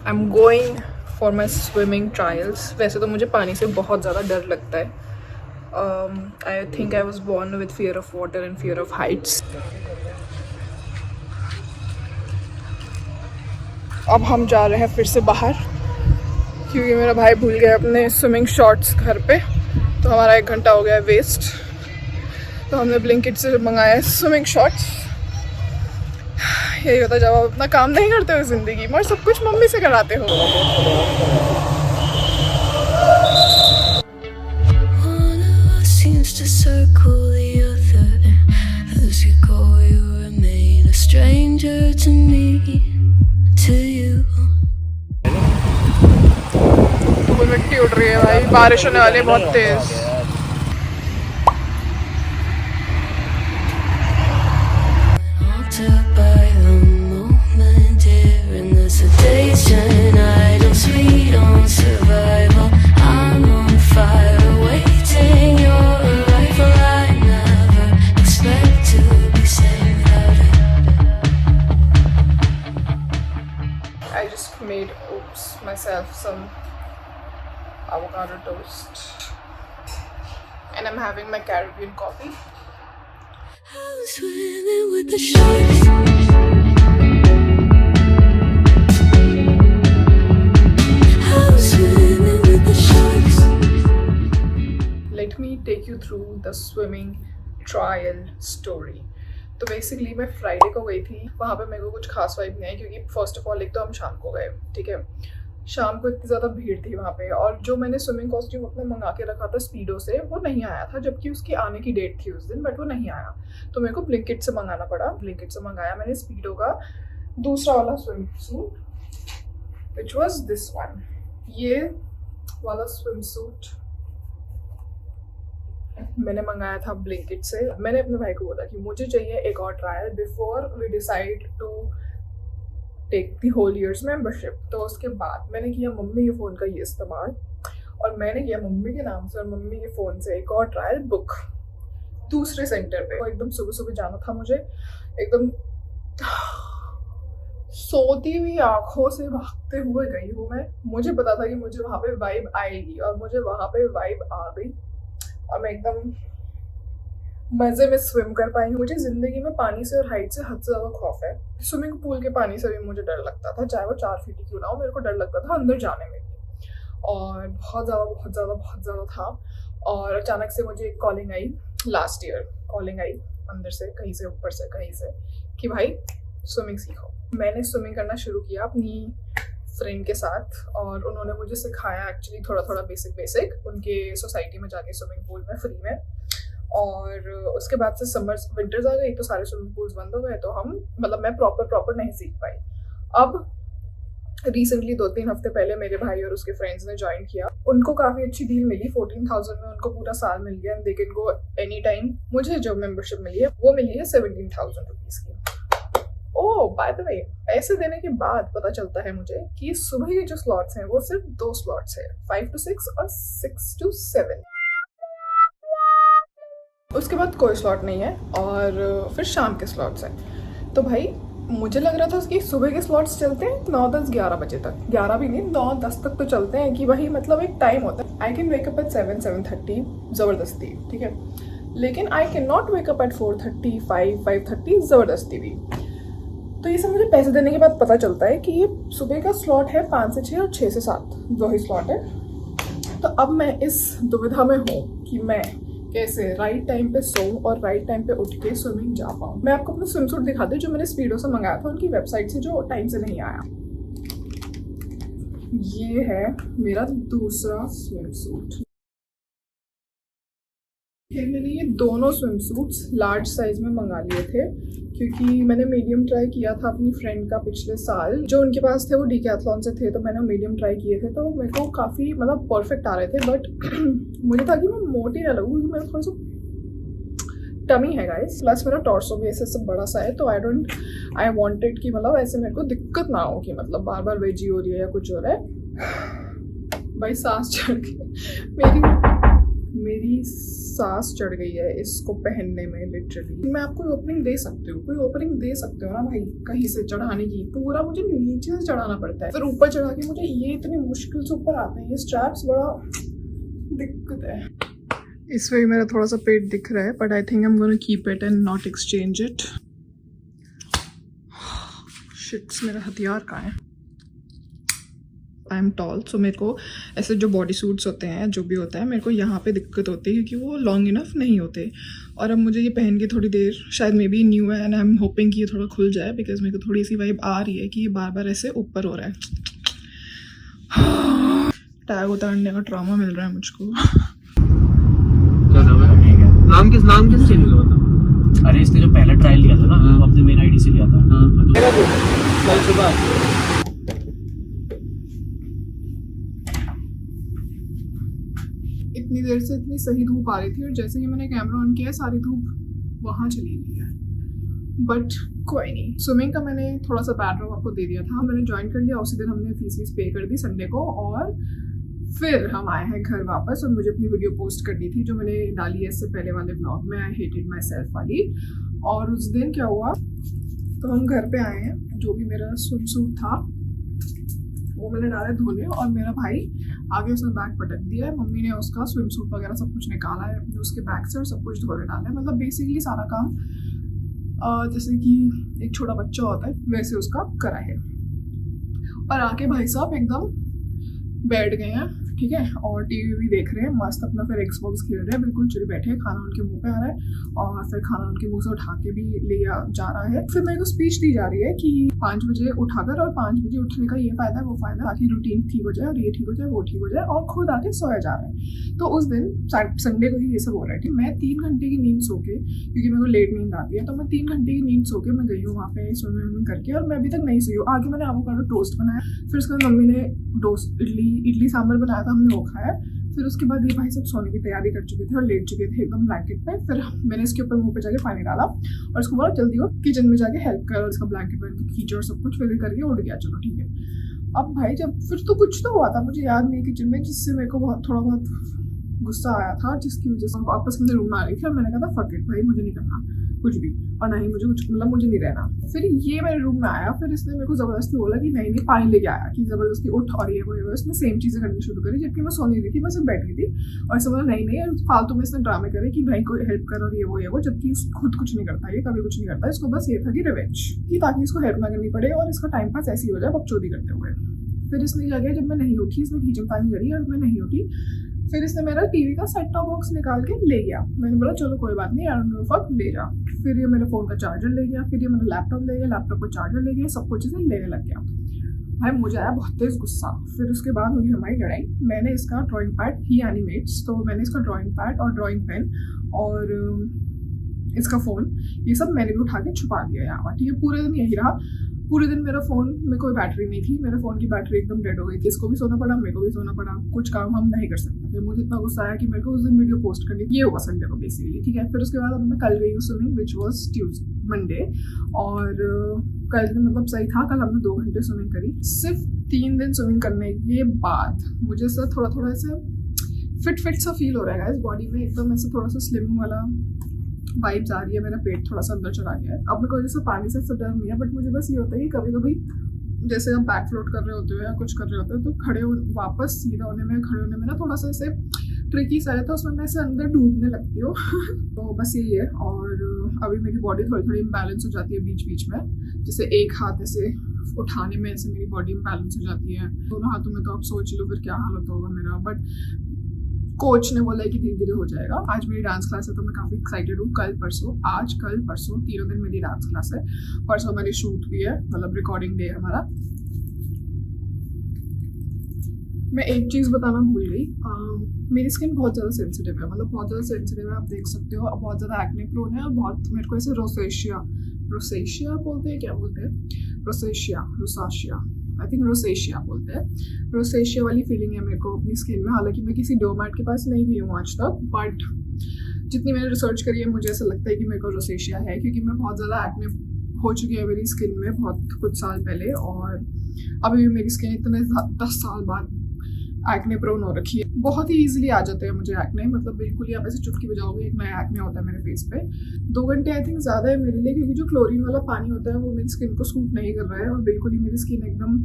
I am going for my swimming trials. वैसे तो मुझे पानी से बहुत ज़्यादा डर लगता है। I think I was born with fear of water and fear of Heights. अब हम जा रहे हैं फिर से बाहर क्योंकि मेरा भाई भूल गया अपने स्विमिंग शॉर्ट्स घर पे, तो हमारा 1 घंटा हो गया वेस्ट। तो हमने ब्लिंकिट से मंगाया है स्विमिंग शॉर्ट्स। यही होता है जब आप अपना काम नहीं करते हो ज़िंदगी में और सब कुछ मम्मी से कराते हो। धूल मिट्टी उड़ रही है भाई, बारिश होने वाली है बहुत तेज। Made myself some avocado toast and I'm having my Caribbean coffee. I was swimming with the sharks. I was swimming with the sharks. Let me take you through the swimming trial story. तो basically मैं Friday को गई थी, वहाँ पे मेरे को कुछ खास वाइब नहीं आई क्योंकि फर्स्ट ऑफ ऑल एक तो हम शाम को गए, ठीक है। शाम को इतनी ज़्यादा भीड़ थी वहाँ पे, और जो मैंने स्विमिंग कॉस्ट्यूम अपने मंगा के रखा था स्पीडो से वो नहीं आया था, जबकि उसकी आने की डेट थी उस दिन, बट वो नहीं आया। तो मेरे को ब्लिंकिट से मंगाना पड़ा। ब्लिंकिट से मंगाया मैंने स्पीडो का दूसरा वाला swim suit, which was this one. ये वाला स्विम सूट मैंने मंगाया था ब्लिंकिट से। मैंने अपने भाई को बोला कि मुझे चाहिए एक और trial before we decide to take the whole year's membership. तो उसके बाद मैंने किया मम्मी के फ़ोन का ये इस्तेमाल और मैंने किया मम्मी के नाम से और मम्मी के फ़ोन से एक और ट्रायल बुक दूसरे सेंटर पे। और एकदम सुबह सुबह जाना था मुझे, एकदम सोती हुई आँखों से भागते हुए गई हूँ मैं। मुझे पता था कि मुझे वहाँ पे वाइब आएगी और मुझे वहाँ पे वाइब आ गई और मैं एकदम मज़े में स्विम कर पाई हूँ। मुझे ज़िंदगी में पानी से और हाइट से हद से ज़्यादा खौफ है। स्विमिंग पूल के पानी से भी मुझे डर लगता था, चाहे वो 4 फीट क्यों ना हो, मेरे को डर लगता था अंदर जाने में भी, और बहुत ज़्यादा था। और अचानक से मुझे एक कॉलिंग आई, लास्ट ईयर कॉलिंग आई अंदर से, कहीं से, ऊपर से, कहीं से, कि भाई स्विमिंग सीखो। मैंने स्विमिंग करना शुरू किया अपनी फ्रेंड के साथ और उन्होंने मुझे सिखाया एक्चुअली थोड़ा बेसिक उनके सोसाइटी में जाके स्विमिंग पूल में फ्री में। और उसके बाद से समर्स विंटर्स आ गई तो सारे स्विमिंग पूल्स बंद हो गए, तो हम मतलब मैं प्रॉपर नहीं सीख पाई। अब रिसेंटली 2-3 हफ्ते पहले मेरे भाई और उसके फ्रेंड्स ने ज्वाइन किया। उनको काफ़ी अच्छी डील मिली, 14,000 में उनको पूरा साल मिल गया, they can go any time. मुझे जो मेंबरशिप मिली है वो मिली है 17,000 रुपीज़ की। ओह बाय द वे, पैसे देने के बाद पता चलता है मुझे कि सुबह के जो स्लॉट्स हैं वो सिर्फ 2 स्लॉट्स हैं, 5 to 6 और 6 to 7। उसके बाद कोई स्लॉट नहीं है और फिर शाम के स्लॉट्स हैं। तो भाई मुझे लग रहा था कि सुबह के स्लॉट्स चलते हैं 9, 10, 11 बजे तक, 11 भी नहीं 9, 10 तक तो चलते हैं, कि वही मतलब एक टाइम होता है। आई कैन वेकअप एट 7, 7:30 ज़बरदस्ती, ठीक है, लेकिन I can not wake up at 4:30, 5:30 ज़बरदस्ती भी। तो ये सब मुझे पैसे देने के बाद पता चलता है कि ये सुबह का स्लॉट है 5 से 6 और 6 से 7 वही स्लॉट है। तो अब मैं इस दुविधा में हूँ कि मैं कैसे राइट टाइम पे सोऊं और राइट टाइम पे उठ के स्विमिंग जा पाऊँ। मैं आपको अपना स्विम सूट दिखाती हूँ जो मैंने स्पीडो से मंगाया था उनकी वेबसाइट से, जो टाइम से नहीं आया। ये है मेरा दूसरा स्विम सूट। मैंने ये दोनों स्विम सूट्स लार्ज साइज में मंगा लिए थे क्योंकि मैंने मीडियम ट्राई किया था अपनी फ्रेंड का पिछले साल, जो उनके पास थे वो डीकैथलॉन से थे, तो मैंने मीडियम ट्राई किए थे, तो मेरे को काफ़ी मतलब परफेक्ट आ रहे थे। बट मुझे था कि मैं मोटी ना लगूँ क्योंकि मेरा थोड़ा सा टमी है गाइस, प्लस मेरा टॉर्सो भी ऐसे सब बड़ा सा है, तो आई वांटेड कि मतलब ऐसे मेरे को दिक्कत ना हो कि मतलब बार बार वेजी हो रही है या कुछ हो रहा है। भाई सांस चढ़ के मेरी सांस चढ़ गई है इसको पहनने में लिटरली। मैं आपको ओपनिंग दे सकती हूँ, कोई ओपनिंग दे सकते हो ना भाई कहीं से चढ़ाने की। पूरा मुझे नीचे से चढ़ाना पड़ता है, फिर ऊपर चढ़ा के मुझे ये इतनी मुश्किल से ऊपर आते हैं। ये स्ट्रैप्स बड़ा दिक्कत है। इस वे मेरा थोड़ा सा पेट दिख रहा है, but I think I am gonna keep it and not exchange it. Sheets, मेरा हथियार कहाँ है? आई एम टॉल, सो मेरे को ऐसे जो बॉडी सूट्स होते हैं, जो भी होता है, मेरे को यहाँ पे दिक्कत होती है क्योंकि वो लॉन्ग इनफ नहीं होते। और अब मुझे ये पहन के थोड़ी देर, शायद मे बी न्यू है एंड आई एम होपिंग कि ये थोड़ा खुल जाए, बिकॉज मेरे को थोड़ी सी वाइब आ रही है कि ये बार बार ऐसे ऊपर हो रहा है। टैग उतारने का ट्रॉमा मिल रहा है मुझको। क्या नाम है? नाम किस चैनल का बता? अरे इसने जो पहला ट्रायल लिया था ना, वो अपने मेन आईडी से लिया था। मेरा तो कल सुबह इतनी देर से इतनी सही धूप आ रही थी और जैसे ही मैंने कैमरा ऑन किया सारी धूप वहाँ चली गई है। बट कोई नहीं, स्विमिंग का मैंने थोड़ा सा बैकड्रॉप आपको दे दिया था, मैंने ज्वाइन कर लिया। उसी दिन हमने फीस पे कर दी संडे को, और फिर हम आए हैं घर वापस। और मुझे अपनी वीडियो पोस्ट करनी थी जो मैंने डाली है इससे पहले वाले ब्लॉग में, आई हेटेड माई सेल्फ वाली। और उस दिन क्या हुआ, तो हम घर पे आए हैं, जो भी मेरा स्विम सूट था वो मैंने डाला धोने, और मेरा भाई आगे उसने बैग पटक दिया है। मम्मी ने उसका स्विम सूट वगैरह सब कुछ निकाला है उसके बैग से और सब कुछ धोने डाला है। मतलब बेसिकली सारा काम जैसे कि एक छोटा बच्चा होता है वैसे उसका करा है। और आके भाई साहब एकदम बैठ गए हैं, ठीक है, और टीवी भी देख रहे हैं मस्त अपना। फिर एक्सबॉक्स खेल रहे हैं, बिल्कुल चिड़ बैठे हैं। खाना उनके मुंह पे आ रहा है और फिर खाना उनके मुंह से उठा के भी लिया जा रहा है। फिर मेरे को स्पीच दी जा रही है कि 5 बजे उठाकर, और 5 बजे उठने का ये फायदा है वो फायदा, ताकि रूटीन ठीक हो जाए और ये ठीक हो जाए वो ठीक हो जाए, और खुद आके सोया जा रहा है। तो उस दिन संडे को ही ये सब हो रहा है। मैं 3 घंटे की नींद सो के, क्योंकि मेरे को लेट नींद आती है, तो मैं 3 घंटे की नींद सो के मैं गई हूँ वहाँ पे स्विमिंग करके, और मैं अभी तक नहीं सोई हूँ। आगे मैंने एवोकाडो टोस्ट बनाया, फिर उसके बाद मम्मी ने इडली सांभर बनाया था, हमने वो खाया। फिर उसके बाद ये भाई सब सोने की तैयारी कर चुके थे और लेट चुके थे एकदम ब्लैंकेट पे। फिर मैंने इसके ऊपर मुंह पे जाके पानी डाला और इसको बोला जल्दी उठ, किचन में जाके हेल्प कर, और इसका ब्लैंकेट बन के खींचो और सब कुछ फिर करके उठ गया। चलो ठीक है। अब भाई जब फिर तो कुछ तो हुआ था, मुझे याद नहीं किचन में, जिससे मेरे को थोड़ा बहुत गुस्सा आया था, जिसकी वजह से वापस अपने रूम में आ रही थी और मैंने कहा था फक इट भाई, मुझे नहीं करना कुछ भी, और ना ही मुझे कुछ, मतलब मुझे नहीं रहना। फिर ये मेरे रूम में आया, फिर इसने मेरे को जबरदस्ती बोला कि नहीं पानी लेके आया, कि जबरदस्ती उठ, और ये वो इसने सेम चीजें करनी शुरू करी, जबकि मैं सो नहीं रही थी, मैं सिर्फ बैठ गई थी। और ऐसा बोला नहीं फालतू में इसने ड्रामे करे कि भाई को हेल्प कर, और ये वो, जबकि खुद कुछ नहीं करता, ये कभी कुछ नहीं करता। इसको बस ये था कि रिवेंज, कि ताकि इसको हेल्प ना करनी पड़े और इसका टाइम पास ऐसी हो जाए बकचोदी करते हुए। फिर इसने क्या किया, जब मैं नहीं उठी, इसने खींचतानी करी और मैं नहीं उठी, फिर इसने मेरा टीवी का सेट टॉप बॉक्स निकाल के ले गया। मैंने बोला चलो कोई बात नहीं, I don't give a fuck, ले जा। फिर ये मेरे फ़ोन का चार्जर ले गया, फिर ये मेरा लैपटॉप ले गया, लैपटॉप का चार्जर ले गया, सब कुछ इसे लेने लग गया। भाई मुझे आया बहुत तेज़ गुस्सा। फिर उसके बाद हुई हमारी लड़ाई। मैंने इसका ड्राइंग पैड, ही एनिमेट्स, तो मैंने इसका ड्राइंग पैड और ड्राइंग पेन और इसका फ़ोन, ये सब मैंने भी उठा के छुपा दिया यहाँ पर, ठीक है। पूरे दिन यही रहा। पूरे दिन मेरा फ़ोन में कोई बैटरी नहीं थी, मेरे फ़ोन की बैटरी एकदम डेड हो गई थी। इसको भी सोना पड़ा, मेरे को भी सोना पड़ा, कुछ काम हम नहीं कर सकते थे। मुझे इतना गुस्सा आया कि मेरे को उस दिन वीडियो पोस्ट करनी, ये हुआ संडे को बेसिकली, ठीक है। फिर उसके बाद अब मैं कल गई हूँ स्विमिंग, विच वॉज मंडे, और कल भी मतलब सही था। कल हमने 2 घंटे स्विमिंग करी। सिर्फ 3 दिन स्विमिंग करने के बाद मुझे सर थोड़ा ऐसे फिट सा फील हो रहा है इस बॉडी में, एकदम ऐसे थोड़ा सा स्लिम वाला वाइब्स आ रही है। मेरा पेट थोड़ा सा अंदर चला गया है। अब मेरे को जैसे पानी से डर नहीं है, बट मुझे बस ये होता है कि कभी कभी जैसे हम बैक फ्लोट कर रहे होते हो या कुछ कर रहे होते हो, तो वापस सीधा होने में, खड़े होने में ना थोड़ा सा ऐसे ट्रिकी सा रहता है, उसमें मैं ऐसे अंदर डूबने लगती हूँ। तो बस यही है। और अभी मेरी बॉडी थोड़ी इम्बैलेंस हो जाती है बीच बीच में, जैसे एक हाथ ऐसे उठाने में ऐसे मेरी बॉडी इम्बैलेंस हो जाती है। दोनों हाथों में तो आप सोच लो फिर क्या हालत होगा मेरा। बट कोच ने बोला है कि धीरे धीरे हो जाएगा। आज मेरी डांस क्लास है तो मैं काफ़ी एक्साइटेड हूँ। कल परसों 3 दिन मेरी डांस क्लास है। परसों हमारी शूट भी है, मतलब रिकॉर्डिंग डे है हमारा। मैं एक चीज़ बताना भूल गई, मेरी स्किन बहुत ज़्यादा सेंसिटिव है, मतलब बहुत ज़्यादा सेंसिटिव है, आप देख सकते हो। बहुत ज़्यादा एक्ने प्रोन है और बहुत मेरे को ऐसे रोसेशिया बोलते हैं, क्या बोलते हैं, रोसाशिया आई थिंक रोसेशिया बोलते हैं। रोसेशिया वाली फीलिंग है मेरे को अपनी स्किन में। हालांकि मैं किसी डोमैट के पास नहीं गई हूँ आज तक, बट जितनी मैंने रिसर्च करी है मुझे ऐसा लगता है कि मेरे को रोसेशिया है, क्योंकि मैं बहुत ज़्यादा एक्ने हो चुकी है मेरी स्किन में बहुत कुछ साल पहले, और अभी भी मेरी स्किन इतने 10 साल बाद एक्ने प्रोन हो रखी है। बहुत ही इजीली आ जाते हैं मुझे एक्ने, मतलब बिल्कुल ही आप ऐसे चुटकी बजाओगे एक नया एक्ने होता है मेरे फेस पे। 2 घंटे आई थिंक ज़्यादा है मेरे लिए, क्योंकि जो क्लोरीन वाला पानी होता है वो मेरी स्किन को सूट नहीं कर रहा है और बिल्कुल ही मेरी स्किन एकदम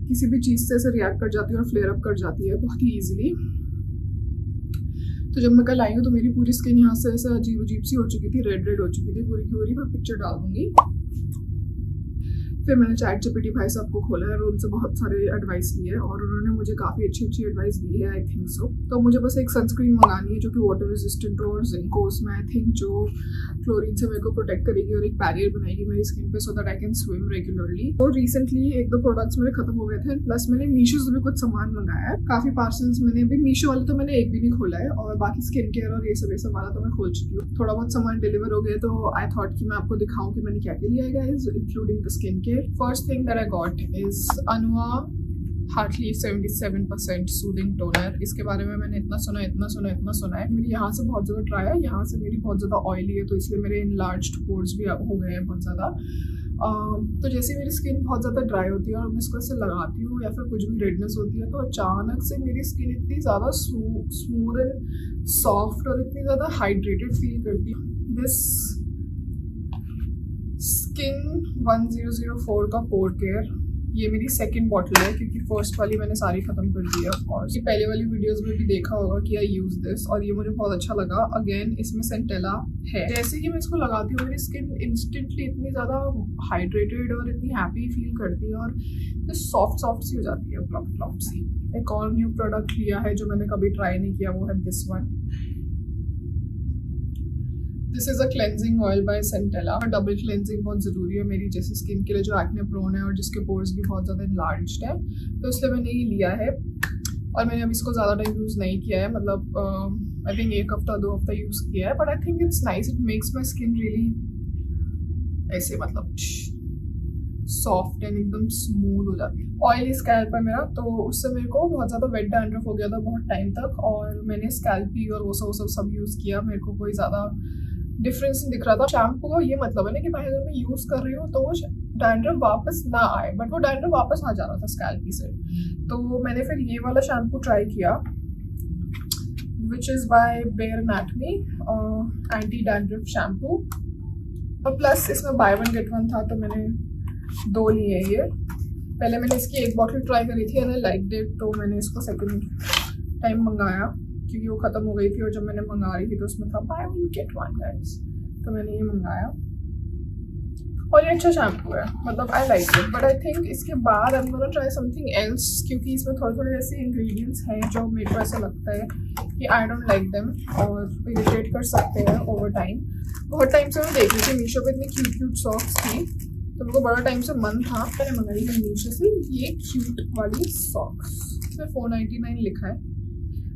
किसी भी चीज़ से ऐसे रिएक्ट कर जाती है और फ्लेयर अप कर जाती है बहुत ही ईजिली। तो जब मैं कल आई हूँ तो मेरी पूरी स्किन यहाँ से ऐसे अजीब अजीब सी हो चुकी थी, रेड हो चुकी थी पूरी की पूरी। मैं पिक्चर डाल दूंगी। फिर मैंने ChatGPT भाई साहब को खोला है और उनसे बहुत सारे एडवाइस लिए और उन्होंने मुझे काफ़ी अच्छी एडवाइस दी है आई थिंक सो। तो मुझे बस एक सनस्क्रीन मंगानी है जो कि वाटर रेजिस्टेंट हो और जिंक हो उसमें, आई थिंक जो क्लोरीन से मेरे को प्रोटेक्ट करेगी और एक बैरियर बनाएगी मेरी स्किन पे, so that I can swim regularly. तो रिसेंटली 1-2 प्रोडक्ट्स मेरे खत्म हो गए थे, प्लस मैंने मीशो से भी कुछ सामान मंगाया है। काफ़ी पार्सल्स मैंने अभी मीशो वाले तो मैंने एक भी नहीं खोला है और बाकी स्किन केयर और ये सब वाला तो मैं खोल चुकी हूँ। थोड़ा बहुत सामान डिलीवर हो गया तो आई थॉट कि मैं आपको दिखाऊँ कि मैंने क्या क्या लिया है guys, including the skin care. First thing that I got is Anua heartleaf 77% soothing toner. इसके बारे में मैंने इतना सुना है। मेरी यहाँ से बहुत ज़्यादा ड्राई है, यहाँ से मेरी बहुत ज़्यादा ऑयली है, तो इसलिए मेरे इनलार्ज्ड पोर्स भी हो गए हैं बहुत ज़्यादा। तो जैसे मेरी स्किन बहुत ज़्यादा ड्राई होती है और मैं इसको ऐसे लगाती हूँ या फिर कुछ भी रेडनेस होती है तो अचानक से मेरी स्किन इतनी ज़्यादा स्मूथ एंड सॉफ्ट और इतनी ज़्यादा हाइड्रेटेड फील करती है। दिस स्किन 1004 का पोर केयर, ये मेरी सेकंड बॉटल है क्योंकि फर्स्ट वाली मैंने सारी खत्म कर दी है ऑफ कोर्स। ये पहले वाली वीडियोस में भी देखा होगा कि आई यूज दिस और ये मुझे बहुत अच्छा लगा। अगेन इसमें सेंटेला है। जैसे ही मैं इसको लगाती हूँ मेरी स्किन इंस्टेंटली इतनी ज़्यादा हाइड्रेटेड और इतनी हैप्पी फील करती है और सॉफ्ट सी हो जाती है, फ्लफ सी। एक और न्यू प्रोडक्ट लिया है जो मैंने कभी ट्राई नहीं किया, वो है this one. This is a cleansing oil bye Centella. Double cleansing बहुत ज़रूरी है मेरी जैसी स्किन के लिए जो एक्ने प्रोन है और जिसके पोर्स भी बहुत ज़्यादा इनलार्ज्ड है, तो इसलिए मैंने ये लिया है और मैंने अभी इसको ज़्यादा टाइम यूज़ नहीं किया है, मतलब आई थिंक 1 हफ्ता 2 हफ्ता यूज़ किया है, but I think it's nice. It makes my skin really ऐसे मतलब सॉफ्ट एंड एकदम स्मूथ हो जाती है। ऑयली स्कैल्प है मेरा, तो उससे मेरे को बहुत ज़्यादा वेट डैंड्रफ हो गया था बहुत टाइम तक और मैंने स्कैल्पी और वो सब यूज़ किया, मेरे को कोई ज़्यादा डिफरेंस नहीं दिख रहा था। शैम्पू का ये मतलब है ना कि भाई अगर मैं यूज़ कर रही हूँ तो वो डैंड्रफ वापस ना आए, बट वो डैंड्रफ वापस आ जा रहा था स्कैल्पी से। तो मैंने फिर ये वाला शैम्पू ट्राई किया which is by Bare Anatomy anti dandruff shampoo, और प्लस इसमें बाय 1 गेट 1 था तो मैंने 2 लिए ये। पहले मैंने इसकी 1 बॉटल ट्राई करी थी एंड आई लाइक्ड इट, तो मैंने इसको सेकंड टाइम मंगाया क्योंकि वो ख़त्म हो गई थी और जब मैंने मंगा रही थी तो उसमें था बाय 1 गेट 1 गाइस, तो मैंने ये मंगाया और ये अच्छा शैम्पू है, मतलब I like it. But I think इसके बाद I am gonna try something else क्योंकि इसमें थोड़े ऐसे इंग्रेडिएंट्स हैं जो मेरे को ऐसा लगता है कि आई डोंट लाइक देम और इरिटेट कर सकते हैं ओवर टाइम। बहुत टाइम से मैं देख रही थी मीशो पे, इतनी क्यूट सॉक्स थी तो मेरे को बड़ा टाइम से मन था, मैंने मंगाई है मीशो से ये क्यूट वाली सॉक्स। इसमें 499 लिखा है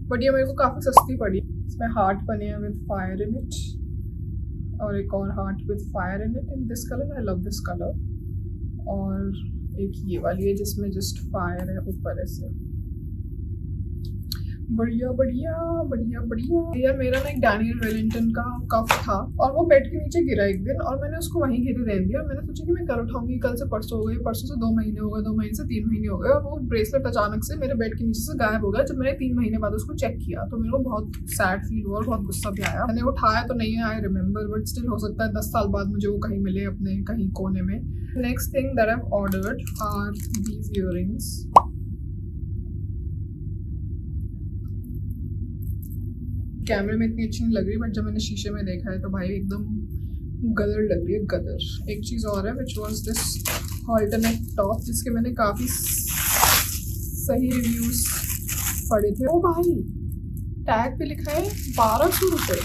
बट ये मेरे को काफ़ी सस्ती पड़ी। इसमें हार्ट बने हैं विद फायर इन इट और एक और heart with fire in it in this colour, I love this colour. और एक ये वाली है जिसमें जस्ट फायर है ऊपर ऐसे, बढ़िया बढ़िया बढ़िया बढ़िया। यार मेरा ना एक डैनियल वेलिंगटन का कप था और वो बेड के नीचे गिरा एक दिन और मैंने उसको वहीं गिरे रहने दिया। मैंने सोचा कि मैं कल उठाऊंगी, कल से परसों हो गई, परसों से 2 महीने हो गए, 2 महीने से 3 महीने हो गए और वो ब्रेसलेट अचानक से मेरे बेड के नीचे से गायब हो गया। जब मैंने 3 महीने बाद उसको चेक किया तो मेरे को बहुत सैड फील हुआ और बहुत गुस्सा भी आया। मैंने उठाया तो नहीं है, आई रिमेंबर, बट स्टिल हो सकता है 10 साल बाद मुझे वो कहीं मिले अपने कहीं कोने में। Next thing that I have ordered are these earrings. कैमरे में इतनी अच्छी नहीं लग रही बट जब मैंने शीशे में देखा है तो भाई एकदम गदर लग रही है, गदर। एक चीज़ और है which was this alternate top जिसके मैंने काफ़ी सही रिव्यूज़ पढ़े थे। ओ भाई टैग पे लिखा है 1200 रुपये,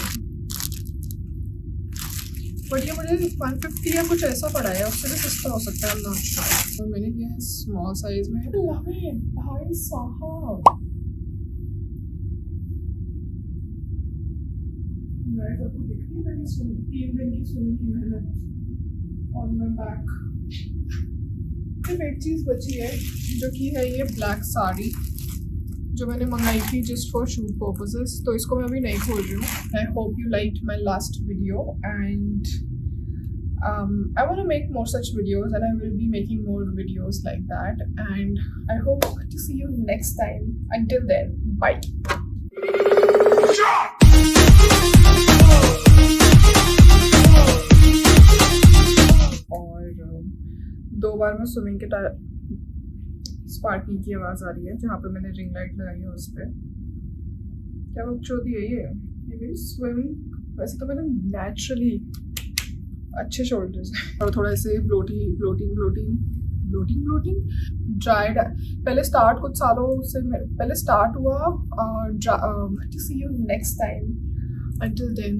बट ये मुझे 150 या कुछ ऐसा पड़ा है, उससे भी सस्ता हो सकता है, नॉट श्योर। तो मैंने किया है स्मॉल साइज में। लव इट भाई साहब, आपको दिख रही है मेरी 3 दिन की स्विमिंग की मेहनत ऑन माई बैक। सिर्फ एक चीज़ बची है जो कि है ये ब्लैक साड़ी जो मैंने मंगाई थी जस्ट फॉर शूट पर्पसेस, तो इसको मैं अभी नहीं खोल रही हूँ। I hope you like my last video and I want to make more such videos, and I will be making more videos like that. And I hope to see you next time. Until then, bye. और 2 बार में swimming के sparking की आवाज़ आ रही है जहाँ पे मैंने रिंग लाइट लगाई है उस पर। क्या बकचोदी है ये मेरी स्विमिंग। वैसे तो मैंने नेचुरली अच्छे शोल्डर्स और थोड़ा ऐसे ब्लोटिंग ड्राइड। पहले स्टार्ट कुछ सालों से पहले स्टार्ट हुआ। To see you next time. Until then,